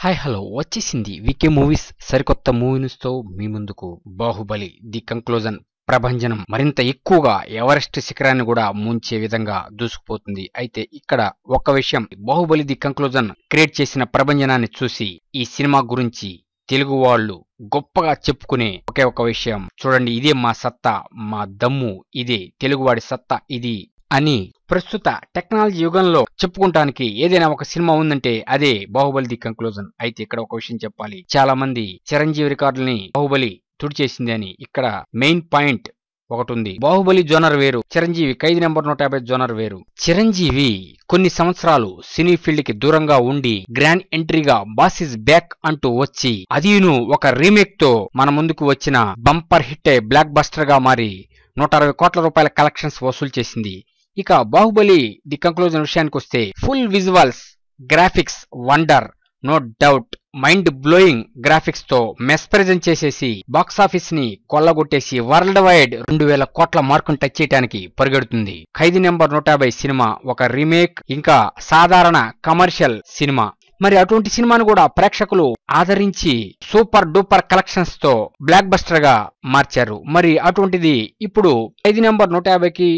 Hi hello వచ్చేసింది VK movies సరికొత్త movie news తో మీ ముందుకు. బాహుబలి ది కంక్లూజన్ ప్రభంజనం మరింత ఎక్కువగా ఎవరెస్ట్ శిఖరాన్ని కూడా ముంచే విధంగా దూసుకుపోతుంది. అయితే ఇక్కడ ఒక్క విషయం, బాహుబలి ది కంక్లూజన్ క్రియేట్ చేసిన ప్రభంజనాన్ని చూసి ఈ సినిమా గురించి తెలుగు వాళ్ళు గొప్పగా చెప్పుకునే ఒకే ఒక విషయం, చూడండి ఇదే మా సత్తా, మా దమ్ము ఇదే, తెలుగువాడి సత్తా ఇది అని ప్రస్తుత టెక్నాలజీ యుగంలో చెప్పుకుంటానికి ఏదైనా ఒక సినిమా ఉందంటే అదే బాహుబలి ది కంక్లూజన్. అయితే ఇక్కడ ఒక విషయం చెప్పాలి, చాలా మంది చిరంజీవి రికార్డుల్ని బాహుబలి తుడిచేసింది అని. ఇక్కడ మెయిన్ పాయింట్ ఒకటి ఉంది. బాహుబలి జోనర్ వేరు, చిరంజీవి ఖైదీ నెంబర్ 150 జోనర్ వేరు. చిరంజీవి కొన్ని సంవత్సరాలు సినీ ఫీల్డ్ కి దూరంగా ఉండి గ్రాండ్ ఎంట్రీగా బాస్ ఇస్ బ్యాక్ అంటూ వచ్చి అదీను ఒక రీమేక్ తో మన ముందుకు వచ్చిన బంపర్ హిట్ బ్లాక్ బస్టర్ గా మారి 160 కోట్ల రూపాయల కలెక్షన్స్ వసూలు చేసింది. ఇక బాహుబలి ది కంక్లూజన్ విషయానికి వస్తే full visuals, graphics wonder, no doubt mind blowing graphics తో మెస్ప్రెజెంట్ చేసేసి బాక్సాఫీస్ ని కొల్లగొట్టేసి వరల్డ్ వైడ్ 2000 కోట్ల మార్కును టచ్ చేయడానికి పరిగెడుతుంది. ఖైదీ నెంబర్ 150 సినిమా ఒక రీమేక్, ఇంకా సాధారణ కమర్షియల్ సినిమా. మరి అటువంటి సినిమాను కూడా ప్రేక్షకులు ఆదరించి సూపర్ డూపర్ కలెక్షన్స్ తో బ్లాక్ బస్టర్ గా మార్చారు. మరి అటువంటిది ఇప్పుడు ఖైదీ నెంబర్ 150కి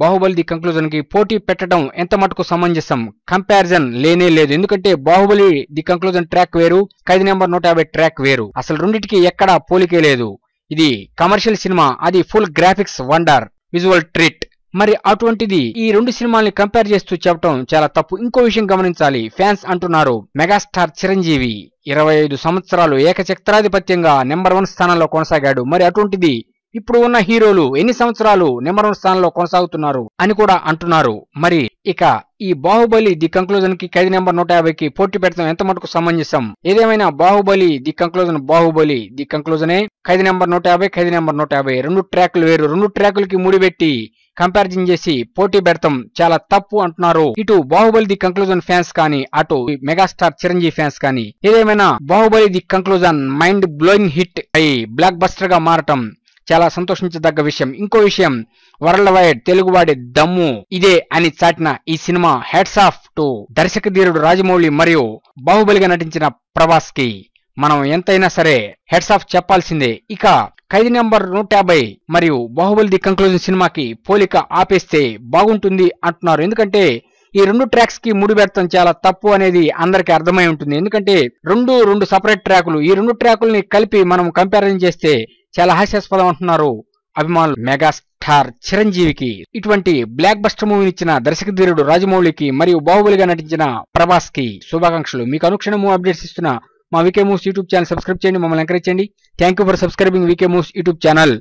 బాహుబలి ది కంక్లూజన్ కి పోటీ పెట్టడం ఎంత మటుకు సమంజసం? కంపారిజన్ లేనే లేదు. ఎందుకంటే బాహుబలి ది కంక్లూజన్ ట్రాక్ వేరు, ఖైదీ నెంబర్ 150 ట్రాక్ వేరు. అసలు రెండింటికి ఎక్కడా పోలికే లేదు. ఇది కమర్షియల్ సినిమా, అది full graphics wonder, visual treat. మరి అటువంటిది ఈ రెండు సినిమాల్ని కంపేర్ చేస్తూ చెప్పడం చాలా తప్పు. ఇంకో విషయం గమనించాలి, ఫ్యాన్స్ అంటున్నారు మెగాస్టార్ చిరంజీవి 25 సంవత్సరాలు ఏకచక్రాధిపత్యంగా నెంబర్ 1 స్థానంలో కొనసాగాడు. మరి అటువంటిది ఇప్పుడు ఉన్న హీరోలు ఎన్ని సంవత్సరాలు నెంబర్ 1 స్థానంలో కొనసాగుతున్నారు అని కూడా అంటున్నారు. మరి ఇక ఈ బాహుబలి ది కంక్లూజన్ కి ఖైదీ నెంబర్ 150కి పోటీ పెడతాం ఎంత మటుకు సమంజసం? ఏదేమైనా బాహుబలి ది కంక్లూజనే, ఖైదీ నెంబర్ 150 ఖైదీ నెంబర్ 150 రెండు ట్రాక్లు వేరు. రెండు ట్రాకులకి ముడిపెట్టి కంపారిజన్ చేసి పోటీ పెడతాం చాలా తప్పు అంటున్నారు ఇటు బాహుబలి ది కంక్లూజన్ ఫ్యాన్స్ కానీ, అటు మెగాస్టార్ చిరంజీవి ఫ్యాన్స్ కానీ. ఏదేమైనా Baahubali the conclusion mind blowing hit అయి బ్లాక్ బస్టర్ గా మారటం చాలా సంతోషించదగ్గ విషయం. ఇంకో విషయం, వరల్డ్ వైడ్ తెలుగువాడి దమ్ము ఇదే అని చాటిన ఈ సినిమా హెడ్స్ ఆఫ్ టు దర్శక ధీరుడు రాజమౌళి మరియు బాహుబలిగా నటించిన ప్రభాస్ కి మనం ఎంతైనా సరే హెడ్స్ ఆఫ్ చెప్పాల్సిందే. ఇక ఖైదీ నెంబర్ 150 మరియు బాహుబలి ది కంక్లూజన్ సినిమాకి పోలిక ఆపేస్తే బాగుంటుంది అంటున్నారు. ఎందుకంటే ఈ రెండు ట్రాక్స్ కి ముడిపెడతాం చాలా తప్పు అనేది అందరికి అర్థమై ఉంటుంది. ఎందుకంటే రెండు సపరేట్ ట్రాకులు, ఈ రెండు ట్రాకుల్ని కలిపి మనం కంపారిజన్ చేస్తే చాలా హాస్యాస్పదం అంటున్నారు అభిమానులు. మెగాస్టార్ చిరంజీవికి ఇటువంటి బ్లాక్ బస్టర్ మూవీని ఇచ్చిన దర్శక ధీరుడు రాజమౌళికి మరియు బాహుబలిగా నటించిన ప్రభాస్ కి శుభాకాంక్షలు. మీకు అనుక్షణము అప్డేట్స్ ఇస్తున్న మా VK Moves YouTube channel subscribe చేయండి, మమ్మల్ని ఎంకరేజ్ చేయండి. Thank you for subscribing VK Moves YouTube channel.